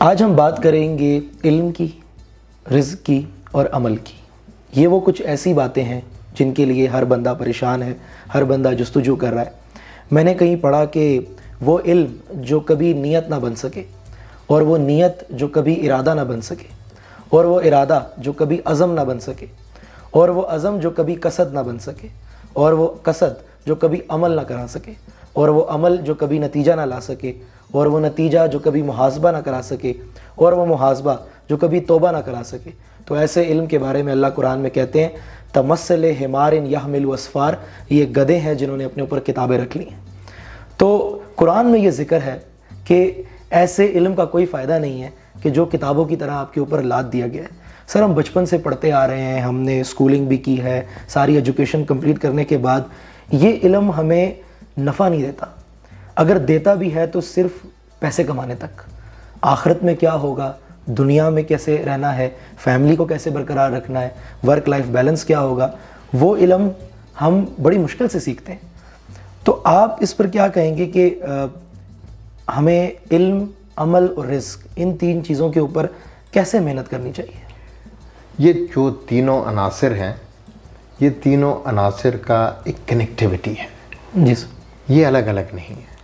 آج ہم بات کریں گے علم کی، رزق کی اور عمل کی۔ یہ وہ کچھ ایسی باتیں ہیں جن کے لیے ہر بندہ پریشان ہے، ہر بندہ جستجو کر رہا ہے۔ میں نے کہیں پڑھا کہ وہ علم جو کبھی نیت نہ بن سکے، اور وہ نیت جو کبھی ارادہ نہ بن سکے، اور وہ ارادہ جو کبھی عزم نہ بن سکے، اور وہ عزم جو کبھی قصد نہ بن سکے، اور وہ قصد جو کبھی عمل نہ کرا سکے، اور وہ عمل جو کبھی نتیجہ نہ لا سکے، اور وہ نتیجہ جو کبھی محاسبہ نہ کرا سکے، اور وہ محاسبہ جو کبھی توبہ نہ کرا سکے۔ تو ایسے علم کے بارے میں اللہ قرآن میں کہتے ہیں تمثل حمار یحمل اسفار، یہ گدھے ہیں جنہوں نے اپنے اوپر کتابیں رکھ لی ہیں۔ تو قرآن میں یہ ذکر ہے کہ ایسے علم کا کوئی فائدہ نہیں ہے کہ جو کتابوں کی طرح آپ کے اوپر لاد دیا گیا ہے۔ سر ہم بچپن سے پڑھتے آ رہے ہیں، ہم نے اسکولنگ بھی کی ہے، ساری ایجوکیشن کمپلیٹ کرنے کے بعد یہ علم ہمیں نفع نہیں دیتا۔ اگر دیتا بھی ہے تو صرف پیسے کمانے تک۔ آخرت میں کیا ہوگا، دنیا میں کیسے رہنا ہے، فیملی کو کیسے برقرار رکھنا ہے، ورک لائف بیلنس کیا ہوگا، وہ علم ہم بڑی مشکل سے سیکھتے ہیں۔ تو آپ اس پر کیا کہیں گے کہ ہمیں علم، عمل اور رزق، ان تین چیزوں کے اوپر کیسے محنت کرنی چاہیے؟ یہ جو تینوں عناصر ہیں، یہ تینوں عناصر کا ایک کنیکٹیوٹی ہے۔ جی سر۔ یہ الگ الگ نہیں ہے،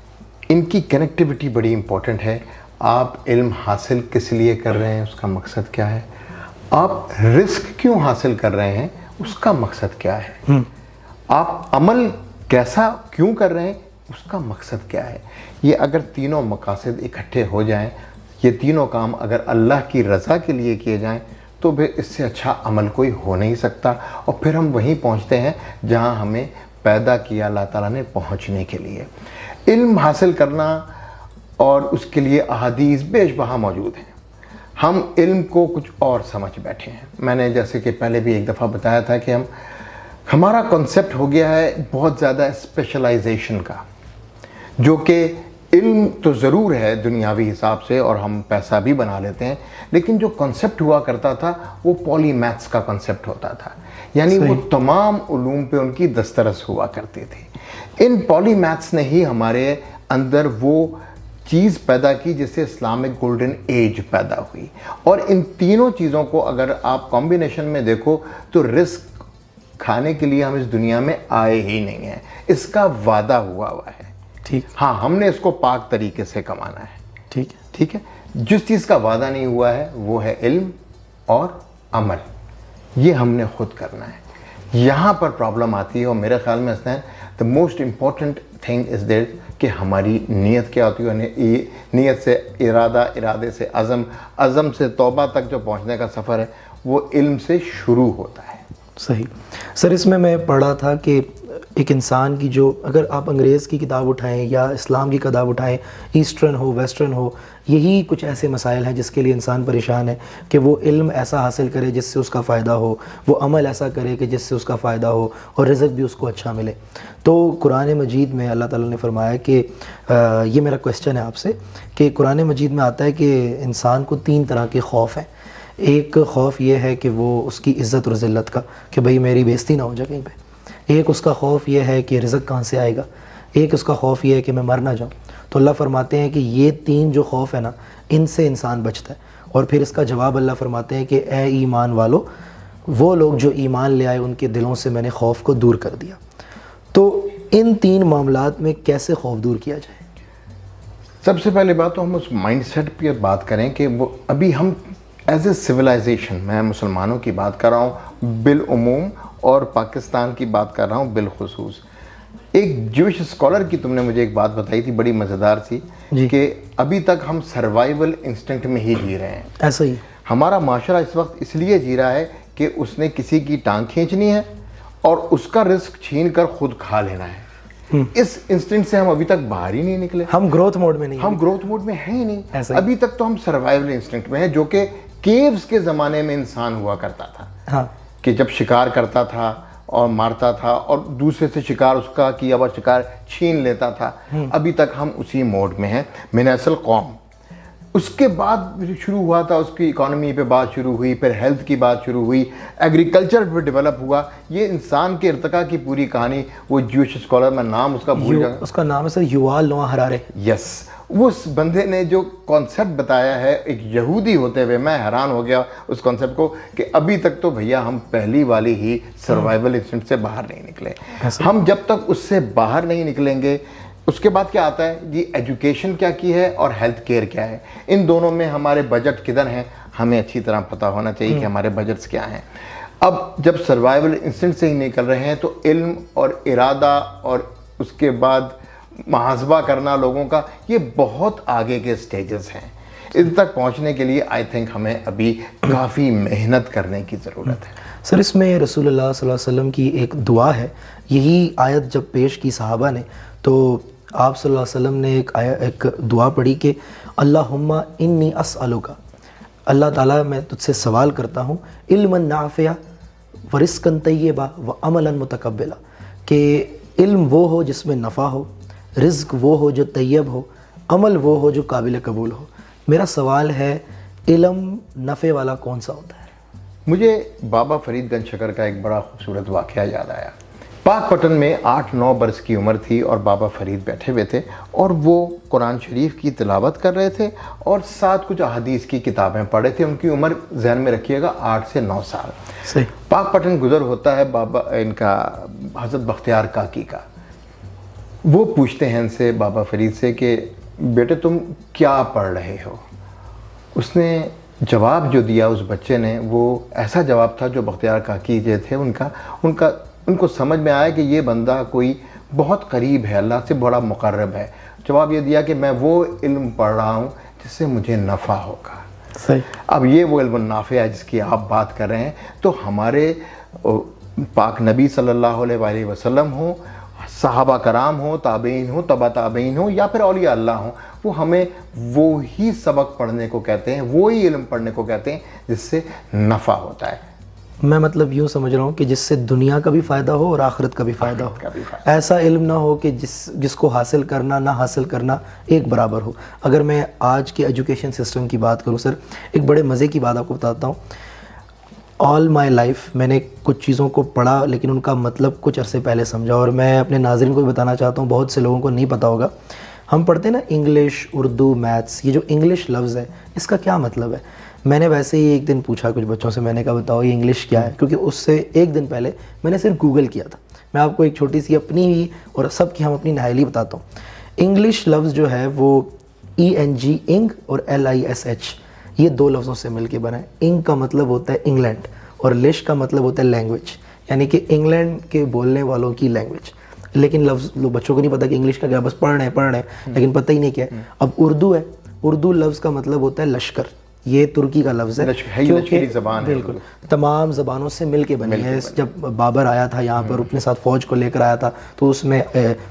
ان کی کنیکٹیوٹی بڑی امپورٹنٹ ہے۔ آپ علم حاصل کس لیے کر رہے ہیں، اس کا مقصد کیا ہے؟ آپ رزق کیوں حاصل کر رہے ہیں، اس کا مقصد کیا ہے؟ آپ عمل کیسا کیوں کر رہے ہیں، اس کا مقصد کیا ہے؟ یہ اگر تینوں مقاصد اکٹھے ہو جائیں، یہ تینوں کام اگر اللہ کی رضا کے لیے کیے جائیں، تو پھر اس سے اچھا عمل کوئی ہو نہیں سکتا، اور پھر ہم وہیں پہنچتے ہیں جہاں ہمیں پیدا کیا اللہ تعالیٰ نے پہنچنے کے لیے۔ علم حاصل کرنا اور اس کے لیے احادیث بیش بہا موجود ہیں۔ ہم علم کو کچھ اور سمجھ بیٹھے ہیں۔ میں نے جیسے کہ پہلے بھی ایک دفعہ بتایا تھا کہ ہمارا کنسیپٹ ہو گیا ہے بہت زیادہ اسپیشلائزیشن کا، جو کہ علم تو ضرور ہے دنیاوی حساب سے اور ہم پیسہ بھی بنا لیتے ہیں، لیکن جو کنسیپٹ ہوا کرتا تھا وہ پولی میتھس کا کنسیپٹ ہوتا تھا، یعنی وہ تمام علوم پہ ان کی دسترس ہوا کرتی تھی۔ ان پولی میتھس نے ہی ہمارے اندر وہ چیز پیدا کی جس سے اسلامک گولڈن ایج پیدا ہوئی۔ اور ان تینوں چیزوں کو اگر آپ کمبینیشن میں دیکھو تو رزق کھانے کے لیے ہم اس دنیا میں آئے ہی نہیں ہیں، اس کا وعدہ ہوا ہوا ہے۔ ٹھیک، ہاں، ہم نے اس کو پاک طریقے سے کمانا ہے۔ ٹھیک ہے، ٹھیک ہے۔ جس چیز کا وعدہ نہیں ہوا ہے وہ ہے علم اور عمل، یہ ہم نے خود کرنا ہے۔ یہاں پر پرابلم آتی ہے، اور میرے خیال میں the most important thing is that کہ ہماری نیت کیا ہوتی ہے۔ نیت سے ارادہ، ارادے سے عزم، عزم سے توبہ تک جو پہنچنے کا سفر ہے وہ علم سے شروع ہوتا ہے۔ صحیح۔ سر اس میں پڑھ رہا تھا کہ ایک انسان کی جو، اگر آپ انگریز کی کتاب اٹھائیں یا اسلام کی کتاب اٹھائیں، ایسٹرن ہو ویسٹرن ہو، یہی کچھ ایسے مسائل ہیں جس کے لیے انسان پریشان ہے کہ وہ علم ایسا حاصل کرے جس سے اس کا فائدہ ہو، وہ عمل ایسا کرے کہ جس سے اس کا فائدہ ہو، اور رزق بھی اس کو اچھا ملے۔ تو قرآن مجید میں اللہ تعالیٰ نے فرمایا کہ یہ میرا کویسچن ہے آپ سے، کہ قرآن مجید میں آتا ہے کہ انسان کو تین طرح کے خوف ہیں۔ ایک خوف یہ ہے کہ وہ اس کی عزت اور ذلت کا، کہ بھئی میری بےزتی نہ ہو جائے کہیں پہ۔ ایک اس کا خوف یہ ہے کہ رزق کہاں سے آئے گا۔ ایک اس کا خوف یہ ہے کہ میں مر نہ جاؤں۔ تو اللہ فرماتے ہیں کہ یہ تین جو خوف ہے نا، ان سے انسان بچتا ہے۔ اور پھر اس کا جواب اللہ فرماتے ہیں کہ اے ایمان والو، وہ لوگ جو ایمان لے آئے ان کے دلوں سے میں نے خوف کو دور کر دیا۔ تو ان تین معاملات میں کیسے خوف دور کیا جائے؟ سب سے پہلے بات تو ہم اس مائنڈ سیٹ پہ بات کریں کہ وہ ابھی ہم ایز اے سویلائزیشن، میں مسلمانوں کی بات کر رہا ہوں بالعموم اور پاکستان کی بات کر رہا ہوں بالخصوص۔ ایک جوش اسکالر کی تم نے مجھے ایک بات بتائی تھی، بڑی مزیدار سی، کہ ابھی تک ہم سروائیول انسٹنکٹ میں ہی جی رہے ہیں۔ ایسا ہی ہمارا معاشرہ اس وقت اس لیے جی رہا ہے کہ اس نے کسی کی ٹانگ کھینچنی ہے اور اس کا رزق چھین کر خود کھا لینا ہے۔ اس انسٹنکٹ سے ہم ابھی تک باہر ہی نہیں نکلے۔ ہم گروتھ موڈ میں نہیں، ہم گروتھ موڈ میں ہیں ہی نہیں۔ ابھی تک تو ہم سروائیول انسٹنکٹ میں ہیں، جو کہ کیوز کے زمانے میں انسان ہوا کرتا تھا۔ ہاں، کہ جب شکار کرتا تھا اور مارتا تھا اور دوسرے سے شکار، اس کا کیا ہوا شکار چھین لیتا تھا۔ ابھی تک ہم اسی موڈ میں ہیں، من اصل قوم۔ اس کے بعد شروع ہوا تھا، اس کی اکانومی پہ بات شروع ہوئی، پھر ہیلتھ کی بات شروع ہوئی، ایگریکلچر پہ ڈیولپ ہوا۔ یہ انسان کے ارتقاء کی پوری کہانی، وہ جوش اسکالر، میں نام اس کا بھول جاؤں، اس کا نام ہے سر یووال نوآ ہرارے۔ یس، اس بندے نے جو کانسیپٹ بتایا ہے ایک یہودی ہوتے ہوئے، میں حیران ہو گیا اس کانسیپٹ کو کہ ابھی تک تو بھیا ہم پہلی والی ہی سروائیول انسٹنکٹ سے باہر نہیں نکلے. ہم جب تک اس سے باہر نہیں نکلیں گے، اس کے بعد کیا آتا ہے جی؟ ایجوکیشن کیا کی ہے اور ہیلتھ کیئر کیا ہے. ان دونوں میں ہمارے بجٹ کدھر ہیں ہمیں اچھی طرح پتہ ہونا چاہیے کہ ہمارے بجٹس کیا ہیں. اب جب سروائیول انسٹنکٹ سے ہی نکل رہے ہیں تو علم اور ارادہ اور اس کے بعد محاسبہ کرنا لوگوں کا، یہ بہت آگے کے سٹیجز ہیں. اس تک پہنچنے کے لیے آئی تھنک ہمیں ابھی کافی محنت کرنے کی ضرورت ہے. سر اس میں رسول اللہ صلی اللہ علیہ وسلم کی ایک دعا ہے. یہی آیت جب پیش کی صحابہ نے تو آپ صلی اللہ علیہ وسلم نے ایک دعا پڑھی کہ اللہم انی اسألک، اللہ تعالیٰ میں تجھ سے سوال کرتا ہوں، علما نافعا ورزقا طیبا وعملا متقبلا، کہ علم وہ ہو جس میں نفع ہو، رزق وہ ہو جو طیب ہو، عمل وہ ہو جو قابل قبول ہو. میرا سوال ہے علم نفع والا کون سا ہوتا ہے؟ مجھے بابا فرید گنج شکر کا ایک بڑا خوبصورت واقعہ یاد آیا. پاک پٹن میں 8-9 برس کی عمر تھی اور بابا فرید بیٹھے ہوئے تھے اور وہ قرآن شریف کی تلاوت کر رہے تھے اور ساتھ کچھ احادیث کی کتابیں پڑھ رہے تھے. ان کی عمر ذہن میں رکھیے گا 8 سے 9 سال. صحیح. پاک پٹن گزر ہوتا ہے بابا ان کا حضرت بختیار کاکی کا. وہ پوچھتے ہیں ان سے بابا فرید سے کہ بیٹے تم کیا پڑھ رہے ہو؟ اس نے جواب جو دیا اس بچے نے، وہ ایسا جواب تھا جو بختیار کاکی جو تھے ان کو سمجھ میں آیا کہ یہ بندہ کوئی بہت قریب ہے، اللہ سے بڑا مقرب ہے. جواب یہ دیا کہ میں وہ علم پڑھ رہا ہوں جس سے مجھے نفع ہوگا. صحیح. اب یہ وہ علم النافع ہے جس کی آپ بات کر رہے ہیں. تو ہمارے پاک نبی صلی اللہ علیہ وآلہ وسلم ہوں، صحابہ کرام ہوں، تابعین ہوں، تبع تابعین ہوں، یا پھر اولیاء اللہ ہوں، وہ ہمیں وہی سبق پڑھنے کو کہتے ہیں، وہی علم پڑھنے کو کہتے ہیں جس سے نفع ہوتا ہے. میں مطلب یوں سمجھ رہا ہوں کہ جس سے دنیا کا بھی فائدہ ہو اور آخرت کا بھی فائدہ ہو. ایسا علم نہ ہو کہ جس کو حاصل کرنا نہ حاصل کرنا ایک برابر ہو. اگر میں آج کے ایجوکیشن سسٹم کی بات کروں سر، ایک بڑے مزے کی بات آپ کو بتاتا ہوں. آل مائی لائف میں نے کچھ چیزوں کو پڑھا لیکن ان کا مطلب کچھ عرصے پہلے سمجھا، اور میں اپنے ناظرین کو بھی بتانا چاہتا ہوں، بہت سے لوگوں کو نہیں پتہ ہوگا. ہم پڑھتے ہیں نا انگلش، اردو، میتھس، یہ جو انگلش لفظ ہے اس کا کیا مطلب ہے؟ میں نے ویسے ہی ایک دن پوچھا کچھ بچوں سے، میں نے کہا بتاؤ یہ انگلش کیا ہے، کیونکہ اس سے ایک دن پہلے میں نے صرف گوگل کیا تھا. میں آپ کو ایک چھوٹی سی اپنی ہی اور سب کی ہم اپنی نہائلی بتاتا ہوں. انگلش لفظ جو ہے وہ ENG انگ اور LISH، یہ 2 لفظوں سے مل کے بنا ہے. انگ کا مطلب ہوتا ہے انگلینڈ اور لش کا مطلب ہوتا ہے لینگویج، یعنی کہ انگلینڈ کے بولنے والوں کی لینگویج. لیکن لفظ بچوں کو نہیں پتہ کہ انگلش کا کیا، بس پڑھ رہے ہیں لیکن پتہ ہی نہیں کیا ہے. اب اردو ہے، اردو لفظ کا مطلب ہوتا ہے لشکر. یہ ترکی کا لفظ ہے لشکری زبان ہے، بالکل تمام زبانوں سے مل کے بنی ہے. جب بابر آیا تھا یہاں پر اپنے ساتھ فوج کو لے کر آیا تھا تو اس میں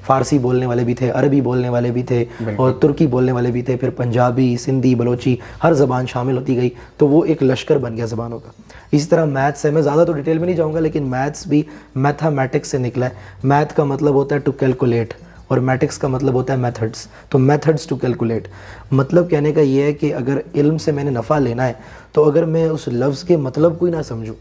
فارسی بولنے والے بھی تھے، عربی بولنے والے بھی تھے اور ترکی بولنے والے بھی تھے، پھر پنجابی، سندھی، بلوچی، ہر زبان شامل ہوتی گئی تو وہ ایک لشکر بن گیا زبانوں کا. اسی طرح میتھس ہے، میں زیادہ تو ڈیٹیل میں نہیں جاؤں گا لیکن میتھس بھی میتھامیٹکس سے نکلا ہے. میتھ کا مطلب ہوتا ہے ٹو کیلکولیٹ اور میٹکس کا مطلب ہوتا ہے میتھڈس. تو میتھڈس ٹو کیلکولیٹ، مطلب کہنے کا یہ ہے کہ اگر علم سے میں نے نفع لینا ہے تو اگر میں اس لفظ کے مطلب کو ہی نہ سمجھوں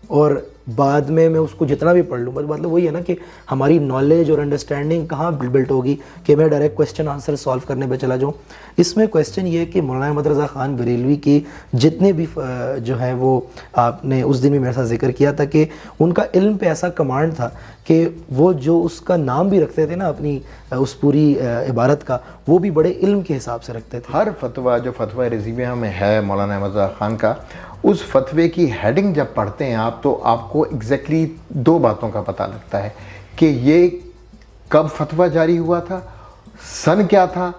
اور بعد میں اس کو جتنا بھی پڑھ لوں، مطلب وہی ہے نا کہ ہماری نالج اور انڈرسٹینڈنگ کہاں بلٹ ہوگی کہ میں ڈائریکٹ کویسچن آنسر سالو کرنے پہ چلا جاؤں. اس میں کویسچن یہ ہے کہ مولانا احمد رضا خان بریلوی کی جتنے بھی جو ہیں وہ آپ نے اس دن بھی میرے ساتھ ذکر کیا تھا کہ ان کا علم پہ ایسا کمانڈ تھا کہ وہ جو اس کا نام بھی رکھتے تھے نا اپنی اس پوری عبارت کا، وہ بھی بڑے علم کے حساب سے رکھتے تھے. ہر فتویٰ جو فتویٰ رضویہ میں ہے مولانا احمد رضا خان کا، اس فتوے کی ہیڈنگ جب پڑھتے ہیں آپ تو آپ کو ایگزیکٹلی 2 باتوں کا پتہ لگتا ہے کہ یہ کب فتویٰ جاری ہوا تھا، سن کیا تھا،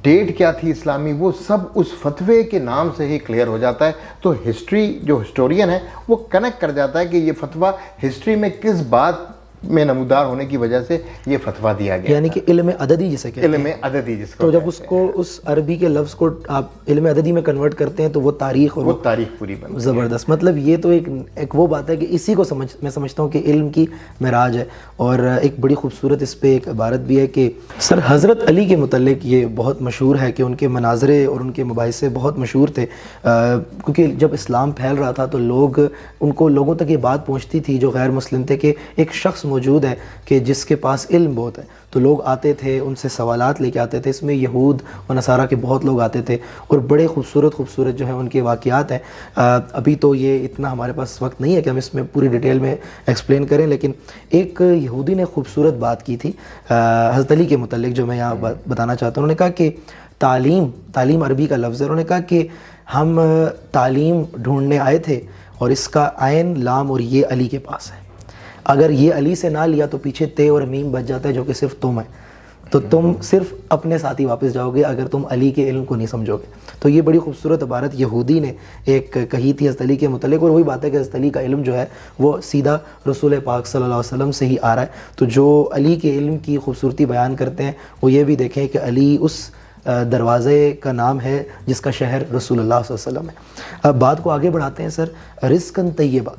ڈیٹ کیا تھی اسلامی، وہ سب اس فتوے کے نام سے ہی کلیئر ہو جاتا ہے. تو ہسٹری جو ہسٹورین ہے وہ کنیکٹ کر جاتا ہے کہ یہ فتویٰ ہسٹری میں کس بات میں نمودار ہونے کی وجہ سے یہ فتویٰ دیا گیا، یعنی کہ علم عددی جسے کہتے ہیں. علم عددی جس کو، تو جب اس کو اس عربی کے لفظ کو آپ علم عددی میں کنورٹ کرتے ہیں تو وہ تاریخ اور وہ تاریخ پوری بن زبردست. مطلب یہ تو ایک وہ بات ہے کہ اسی کو میں سمجھتا ہوں کہ علم کی معراج ہے. اور ایک بڑی خوبصورت اس پہ ایک عبارت بھی ہے کہ سر حضرت علی کے متعلق یہ بہت مشہور ہے کہ ان کے مناظرے اور ان کے مباحثے بہت مشہور تھے، کیونکہ جب اسلام پھیل رہا تھا تو لوگوں تک یہ بات پہنچتی تھی جو غیر مسلم تھے کہ ایک شخص موجود ہے کہ جس کے پاس علم بہت ہے تو لوگ آتے تھے, ان سے سوالات لے کے آتے تھے. اس میں یہود و نصارہ کے بہت لوگ آتے تھے اور بڑے خوبصورت جو ہیں ان کے واقعات ہیں. ابھی تو یہ اتنا ہمارے پاس وقت نہیں ہے کہ ہم اس میں پوری ڈیٹیل میں ایکسپلین کریں, لیکن ایک یہودی نے خوبصورت بات کی تھی حضرت علی کے متعلق جو میں یہاں بتانا چاہتا ہوں. انہوں نے کہا کہ تعلیم عربی کا لفظ ہے. انہوں نے کہا کہ ہم تعلیم ڈھونڈنے آئے تھے اور اس کا عین لام اور یہ علی کے پاس ہے. اگر یہ علی سے نہ لیا تو پیچھے تے اور میم بچ جاتا ہے جو کہ صرف تم ہے, تو تم صرف اپنے ساتھ ہی واپس جاؤ گے اگر تم علی کے علم کو نہیں سمجھو گے. تو یہ بڑی خوبصورت عبارت یہودی نے ایک کہی تھی حضرت علی کے متعلق, اور وہی بات ہے کہ حضرت علی کا علم جو ہے وہ سیدھا رسول پاک صلی اللہ علیہ وسلم سے ہی آ رہا ہے. تو جو علی کے علم کی خوبصورتی بیان کرتے ہیں وہ یہ بھی دیکھیں کہ علی اس دروازے کا نام ہے جس کا شہر رسول اللہ صلی اللہ علیہ وسلم ہے. اب بات کو آگے بڑھاتے ہیں سر. رزقاً طیبہ,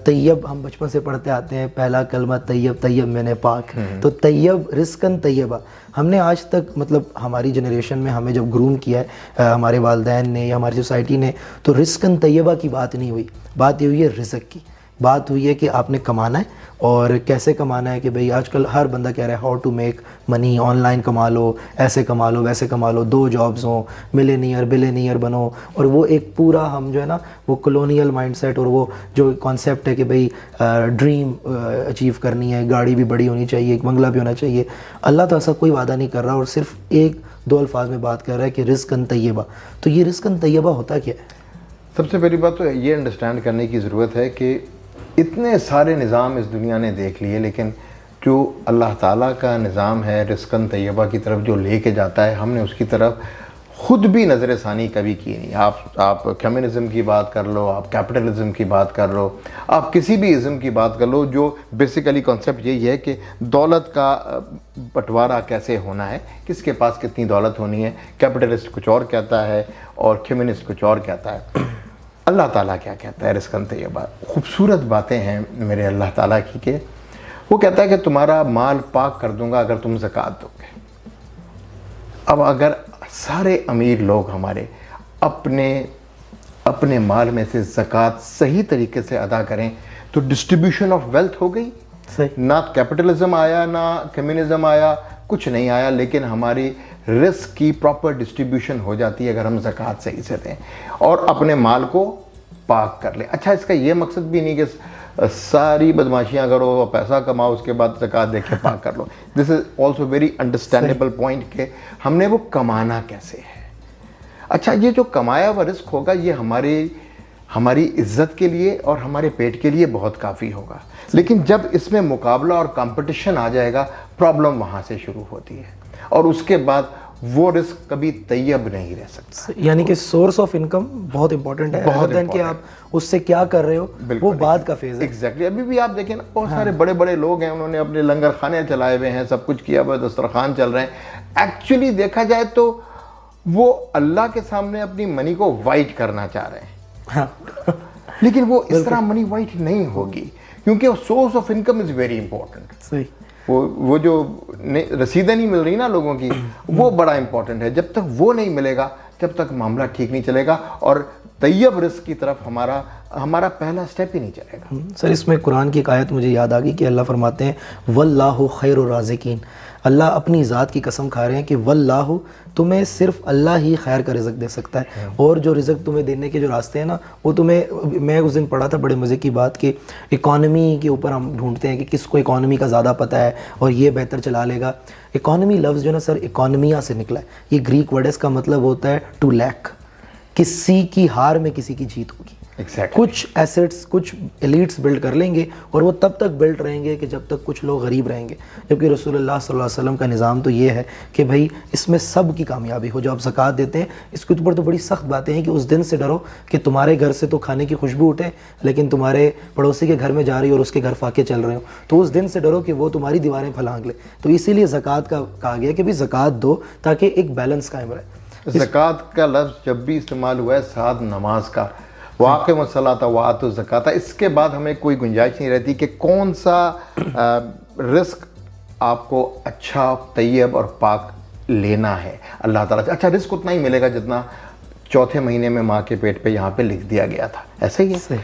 طیب ہم بچپن سے پڑھتے آتے ہیں, پہلا کلمہ طیب میں نے پاک, تو طیب رزقاً طیبہ ہم نے آج تک مطلب ہماری جنریشن میں ہمیں جب گروم کیا ہے ہمارے والدین نے یا ہماری سوسائٹی نے, تو رزقاً طیبہ کی بات نہیں ہوئی. بات یہ ہوئی ہے رزق کی, بات ہوئی ہے کہ آپ نے کمانا ہے اور کیسے کمانا ہے. کہ بھئی آج کل ہر بندہ کہہ رہا ہے how to make money, online کما لو, ایسے کما لو, ویسے کما لو, 2 جابز ہوں, بلینئر بنو. اور وہ ایک پورا ہم جو ہے نا وہ کلونیل مائنڈ سیٹ اور وہ جو کانسیپٹ ہے کہ بھئی ڈریم اچیو کرنی ہے, گاڑی بھی بڑی ہونی چاہیے, ایک بنگلہ بھی ہونا چاہیے. اللہ تو ایسا کوئی وعدہ نہیں کر رہا اور صرف 1-2 الفاظ میں بات کر رہا ہے کہ رزقاً طیبہ. تو یہ رزقاً طیبہ ہوتا کیا ہے؟ سب سے پہلی بات تو یہ انڈرسٹینڈ کرنے کی ضرورت ہے کہ اتنے سارے نظام اس دنیا نے دیکھ لیے, لیکن جو اللہ تعالیٰ کا نظام ہے رزقاً طیبہ کی طرف جو لے کے جاتا ہے, ہم نے اس کی طرف خود بھی نظر ثانی کبھی کی نہیں. آپ کمیونزم کی بات کر لو, آپ کیپٹلزم کی بات کر لو, آپ کسی بھی ازم کی بات کر لو, جو بیسیکلی کانسیپٹ یہی ہے کہ دولت کا بٹوارہ کیسے ہونا ہے, کس کے پاس کتنی دولت ہونی ہے. کیپٹلسٹ کچھ اور کہتا ہے اور کمیونسٹ کچھ اور کہتا ہے. اللہ تعالیٰ کیا کہتا ہے رزقاً طیبہ؟ خوبصورت باتیں ہیں میرے اللہ تعالیٰ کی کہ وہ کہتا ہے کہ تمہارا مال پاک کر دوں گا اگر تم زکوٰۃ دو گے. اب اگر سارے امیر لوگ ہمارے اپنے مال میں سے زکوٰۃ صحیح طریقے سے ادا کریں تو ڈسٹریبیوشن آف ویلتھ ہو گئی. نہ کیپٹلزم آیا, نہ کمیونزم آیا, کچھ نہیں آیا, لیکن ہماری رزق کی پراپر ڈسٹریبیوشن ہو جاتی ہے اگر ہم زکوٰۃ صحیح سے دیں اور اپنے مال کو پاک کر لیں. اچھا, اس کا یہ مقصد بھی نہیں کہ ساری بدماشیاں کرو, پیسہ کماؤ, اس کے بعد زکوٰۃ دے کے پاک کر لو. This is also very understandable point کہ ہم نے وہ کمانا کیسے ہے. اچھا, یہ جو کمایا ہوا رزق ہوگا یہ ہماری عزت کے لیے اور ہمارے پیٹ کے لیے بہت کافی ہوگا, لیکن جب اس میں مقابلہ اور کمپٹیشن آ جائے گا پرابلم وہاں سے شروع ہوتی ہے اور اس کے بعد وہ رزق کبھی طیب نہیں رہ سکتا. یعنی کہ سورس آف انکم بہت امپورٹنٹ ہے, بہت کہ آپ اس سے کیا کر رہے ہو وہ بعد کا فیز ہے. ایگزیکٹلی. ابھی بھی آپ دیکھیں نا بہت سارے بڑے بڑے لوگ ہیں, انہوں نے اپنے لنگر خانے چلائے ہوئے ہیں, سب کچھ کیا ہوا ہے, دسترخوان چل رہے ہیں. ایکچولی دیکھا جائے تو وہ اللہ کے سامنے اپنی منی کو وائٹ کرنا چاہ رہے ہیں, لیکن وہ اس طرح منی وائٹ نہیں ہوگی کیونکہ source of income is very important. صحیح. وہ جو رسیدیں نہیں مل رہی نا لوگوں کی, وہ بڑا امپورٹنٹ ہے. جب تک وہ نہیں ملے گا جب تک معاملہ ٹھیک نہیں چلے گا اور طیب رزق کی طرف ہمارا پہلا سٹیپ ہی نہیں چلے گا. سر اس میں قرآن کی ایک آیت مجھے یاد آ گئی کہ اللہ فرماتے ہیں واللہ خیر الرازقین. اللہ اپنی ذات کی قسم کھا رہے ہیں کہ واللہ, تمہیں صرف اللہ ہی خیر کا رزق دے سکتا ہے, اور جو رزق تمہیں دینے کے جو راستے ہیں نا وہ تمہیں, میں اس دن پڑھا تھا بڑے مزے کی بات کہ اکانومی کے اوپر ہم ڈھونڈتے ہیں کہ کس کو اکانومی کا زیادہ پتہ ہے اور یہ بہتر چلا لے گا. اکانومی لفظ جو نا سر اکانومیا سے نکلا ہے, یہ گریک ورڈ ہے, اس کا مطلب ہوتا ہے ٹو لیک, کسی کی ہار میں کسی کی جیت ہوگی. کچھ ایسٹس کچھ ایلیٹس بلڈ کر لیں گے اور وہ تب تک بلڈ رہیں گے کہ جب تک کچھ لوگ غریب رہیں گے, جبکہ رسول اللہ صلی اللہ علیہ وسلم کا نظام تو یہ ہے کہ بھائی اس میں سب کی کامیابی ہو. جو آپ زکوٰۃ دیتے ہیں اس کے اوپر تو بڑی سخت باتیں ہیں کہ اس دن سے ڈرو کہ تمہارے گھر سے تو کھانے کی خوشبو اٹھے لیکن تمہارے پڑوسی کے گھر میں جا رہی اور اس کے گھر فاقے چل رہے ہوں, تو اس دن سے ڈرو کہ وہ تمہاری دیواریں پھلانگ لے. تو اسی لیے زکوٰۃ کا کہا گیا کہ بھی زکوٰۃ دو تاکہ ایک بیلنس قائم رہے. زکوٰۃ کا لفظ جب بھی استعمال ہوا ہے ساتھ نماز کا, واقعہ الصلاۃ وآتوا الزکاۃ, اس کے بعد ہمیں کوئی گنجائش نہیں رہتی کہ کون سا رزق آپ کو اچھا طیب اور پاک لینا ہے اللہ تعالیٰ سے. اچھا, رزق اتنا ہی ملے گا جتنا چوتھے مہینے میں ماں کے پیٹ پہ یہاں پہ لکھ دیا گیا تھا, ایسے ہی ہے.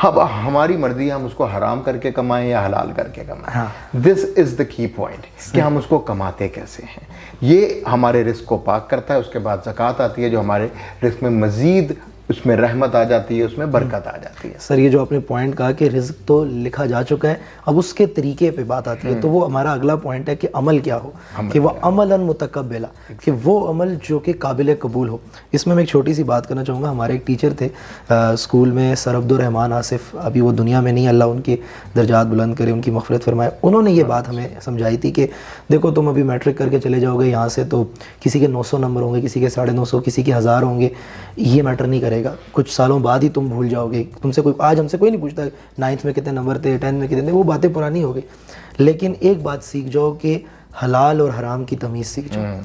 اب ہماری مرضی ہے ہم اس کو حرام کر کے کمائیں یا حلال کر کے کمائیں. دس از دا کی پوائنٹ کہ ہم اس کو کماتے کیسے ہیں. یہ ہمارے رزق کو پاک کرتا ہے. اس کے بعد زکوٰۃ آتی ہے جو ہمارے رزق میں مزید اس میں رحمت آ جاتی ہے, اس میں برکت آ جاتی ہے. سر یہ جو آپ نے پوائنٹ کہا کہ رزق تو لکھا جا چکا ہے, اب اس کے طریقے پہ بات آتی ہے, تو وہ ہمارا اگلا پوائنٹ ہے کہ عمل کیا ہو, کہ وہ عملاً متقبلا, کہ وہ عمل جو کہ قابل قبول ہو. اس میں ایک چھوٹی سی بات کرنا چاہوں گا. ہمارے ایک ٹیچر تھے اسکول میں, سر عبدالرحمان آصف, ابھی وہ دنیا میں نہیں, اللہ ان کے درجات بلند کرے, ان کی مغفرت فرمائے. انہوں نے یہ بات ہمیں سمجھائی تھی کہ دیکھو تم ابھی میٹرک کر کے چلے جاؤ گے یہاں سے, تو کسی کے 900 نمبر ہوں گے, کسی کے 950, کسی کے 1000 ہوں گے, یہ میٹر نہیں کرے گا. کچھ سالوں بعد ہی تم بھول جاؤ گے. تم سے کوئی, آج ہم سے کوئی نہیں پوچھتا 9th میں کتنے نمبر تھے, 10th میں کتنے تھے, وہ باتیں پرانی ہو گئی. لیکن ایک بات سیکھ جاؤ کہ حلال اور حرام کی تمیز سیکھ جاؤ.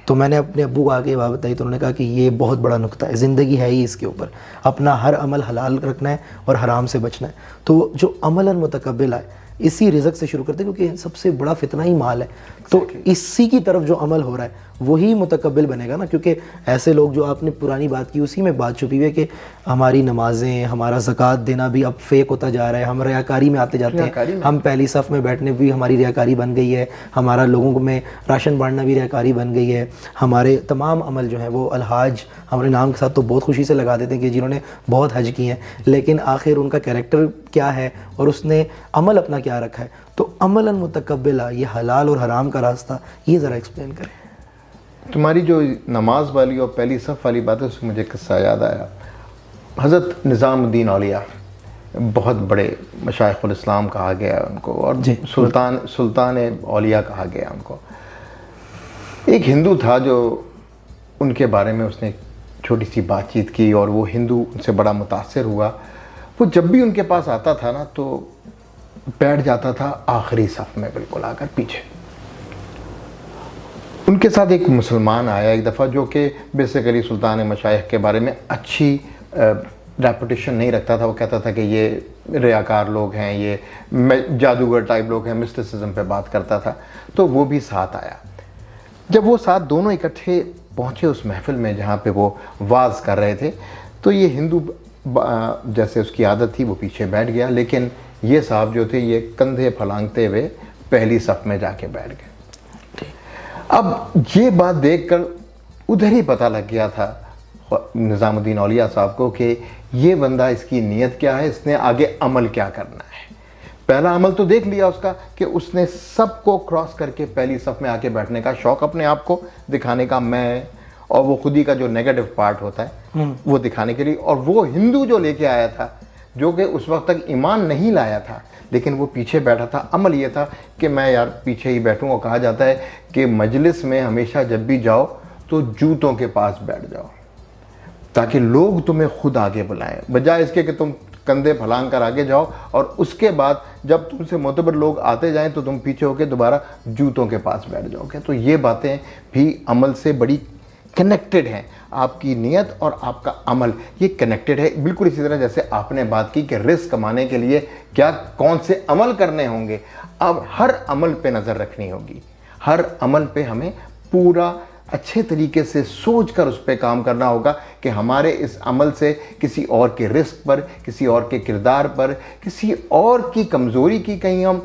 تو میں نے اپنے ابو کو آ کے یہ بات بتائی, تو انہوں نے کہا کہ یہ بہت بڑا نقطہ ہے, زندگی ہے ہی اس کے اوپر, اپنا ہر عمل حلال رکھنا ہے اور حرام سے بچنا ہے. تو جو عملاً متقبل ہے اسی رزق سے شروع کرتے ہیں, کیونکہ سب سے بڑا فتنہ ہی مال ہے. تو اسی کی طرف جو عمل ہو رہا ہے وہی متقبل بنے گا نا. کیونکہ ایسے لوگ جو آپ نے پرانی بات کی اسی میں بات چھپی ہوئی ہے کہ ہماری نمازیں, ہمارا زکوٰۃ دینا بھی اب فیک ہوتا جا رہا ہے, ہم ریاکاری میں آتے جاتے ہیں. ہم پہلی صف میں بیٹھنے بھی ہماری ریاکاری بن گئی ہے, ہمارا لوگوں میں راشن بانٹنا بھی ریاکاری بن گئی ہے. ہمارے تمام عمل جو ہیں وہ الحاج ہمارے نام کے ساتھ تو بہت خوشی سے لگا دیتے ہیں کہ جنہوں نے بہت حج کیے ہیں, لیکن آخر ان کا کیریکٹر کیا ہے اور اس نے عمل اپنا کیا رکھا ہے. تو عملاً متقبلا, یہ حلال اور حرام کا راستہ, یہ ذرا ایکسپلین کریں. تمہاری جو نماز والی اور پہلی صف والی بات ہے اس سے مجھے قصہ یاد آیا. حضرت نظام الدین اولیاء, بہت بڑے مشائخ الاسلام کہا گیا ان کو, اور سلطان اولیاء کہا گیا ان کو. ایک ہندو تھا جو ان کے بارے میں اس نے چھوٹی سی بات چیت کی, اور وہ ہندو ان سے بڑا متاثر ہوا. وہ جب بھی ان کے پاس آتا تھا نا تو بیٹھ جاتا تھا آخری صف میں, بالکل آ کر پیچھے. ان کے ساتھ ایک مسلمان آیا ایک دفعہ جو کہ بیسیکلی سلطان مشائخ کے بارے میں اچھی ریپوٹیشن نہیں رکھتا تھا. وہ کہتا تھا کہ یہ ریاکار لوگ ہیں, یہ جادوگر ٹائپ لوگ ہیں, مسٹسزم پہ بات کرتا تھا. تو وہ بھی ساتھ آیا. جب وہ ساتھ دونوں اکٹھے پہنچے اس محفل میں جہاں پہ وہ واز کر رہے تھے, تو یہ ہندو جیسے اس کی عادت تھی وہ پیچھے بیٹھ گیا, لیکن یہ صاحب جو تھے یہ کندھے پھلانگتے ہوئے پہلی صف میں جا کے بیٹھ گئے. اب یہ بات دیکھ کر ادھر ہی پتہ لگ گیا تھا نظام الدین اولیاء صاحب کو کہ یہ بندہ, اس کی نیت کیا ہے, اس نے آگے عمل کیا کرنا ہے. پہلا عمل تو دیکھ لیا اس کا کہ اس نے سب کو کراس کر کے پہلی صف میں آ کے بیٹھنے کا شوق, اپنے آپ کو دکھانے کا, میں اور وہ خودی کا جو نیگیٹو پارٹ ہوتا ہے وہ دکھانے کے لیے. اور وہ ہندو جو لے کے آیا تھا جو کہ اس وقت تک ایمان نہیں لایا تھا, لیکن وہ پیچھے بیٹھا تھا, عمل یہ تھا کہ میں یار پیچھے ہی بیٹھوں. اور کہا جاتا ہے کہ مجلس میں ہمیشہ جب بھی جاؤ تو جوتوں کے پاس بیٹھ جاؤ تاکہ لوگ تمہیں خود آگے بلائیں, بجائے اس کے کہ تم کندھے پھلانگ کر آگے جاؤ اور اس کے بعد جب تم سے معتبر لوگ آتے جائیں تو تم پیچھے ہو کے دوبارہ جوتوں کے پاس بیٹھ جاؤ گے. تو یہ باتیں بھی عمل سے بڑی کنیکٹڈ ہیں. آپ کی نیت اور آپ کا عمل یہ کنیکٹڈ ہے, بالکل اسی طرح جیسے آپ نے بات کی کہ رزق کمانے کے لیے کیا کون سے عمل کرنے ہوں گے. اب ہر عمل پہ نظر رکھنی ہوگی, ہر عمل پہ ہمیں پورا اچھے طریقے سے سوچ کر اس پہ کام کرنا ہوگا کہ ہمارے اس عمل سے کسی اور کے رزق پر, کسی اور کے کردار پر, کسی اور کی کمزوری کی کہیں ہم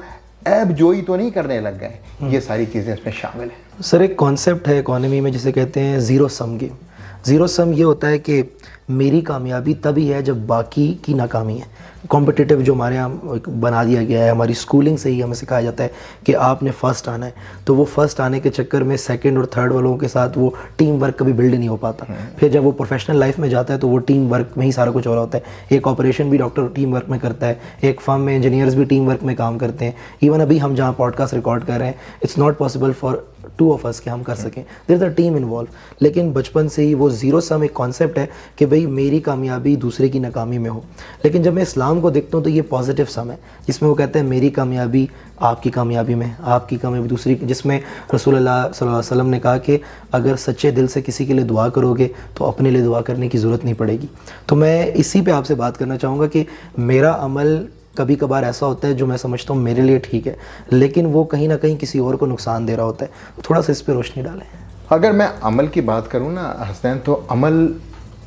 عیب جوئی تو نہیں کرنے لگ گئے. یہ ساری چیزیں اس میں شامل ہیں. سر ایک کانسیپٹ ہے اکانومی میں جسے کہتے ہیں زیرو سم گیم. زیرو سم یہ ہوتا ہے کہ میری کامیابی تبھی ہے جب باقی کی ناکامی ہے. کمپٹیٹیو جو ہمارے یہاں بنا دیا گیا ہے, ہماری اسکولنگ سے ہی ہمیں سکھایا جاتا ہے کہ آپ نے فرسٹ آنا ہے, تو وہ فرسٹ آنے کے چکر میں سیکنڈ اور تھرڈ والوں کے ساتھ وہ ٹیم ورک کبھی بلڈ نہیں ہو پاتا. پھر جب وہ پروفیشنل لائف میں جاتا ہے تو وہ ٹیم ورک میں ہی سارا کچھ ہو رہا ہوتا ہے. ایک آپریشن بھی ڈاکٹر ٹیم ورک میں کرتا ہے, ایک فرم میں انجینئرز بھی ٹیم ورک میں کام کرتے ہیں. ایون ابھی ہم جہاں پوڈ کاسٹ ریکارڈ کر رہے ہیں, it's not possible for two of us کہ ہم کر سکیں, دیر از اے ٹیم انوالو. لیکن بچپن سے ہی وہ زیرو سم ایک کانسیپٹ ہے کہ بھئی میری کامیابی دوسرے کی ناکامی میں ہو. لیکن جب میں اسلام کو دیکھتا ہوں تو یہ پازیٹیو سم ہے جس میں وہ کہتے ہیں میری کامیابی آپ کی کامیابی میں, آپ کی کامیابی دوسری, جس میں رسول اللہ صلی اللہ علیہ وسلم نے کہا کہ اگر سچے دل سے کسی کے لیے دعا کرو گے تو اپنے لیے دعا کرنے کی ضرورت نہیں پڑے گی. تو میں اسی پہ آپ سے بات کرنا چاہوں گا کہ میرا عمل کبھی کبھار ایسا ہوتا ہے جو میں سمجھتا ہوں میرے لیے ٹھیک ہے, لیکن وہ کہیں نہ کہیں کسی اور کو نقصان دے رہا ہوتا ہے. تھوڑا سا اس پہ روشنی ڈالیں. اگر میں عمل کی بات کروں نا حسنین, تو عمل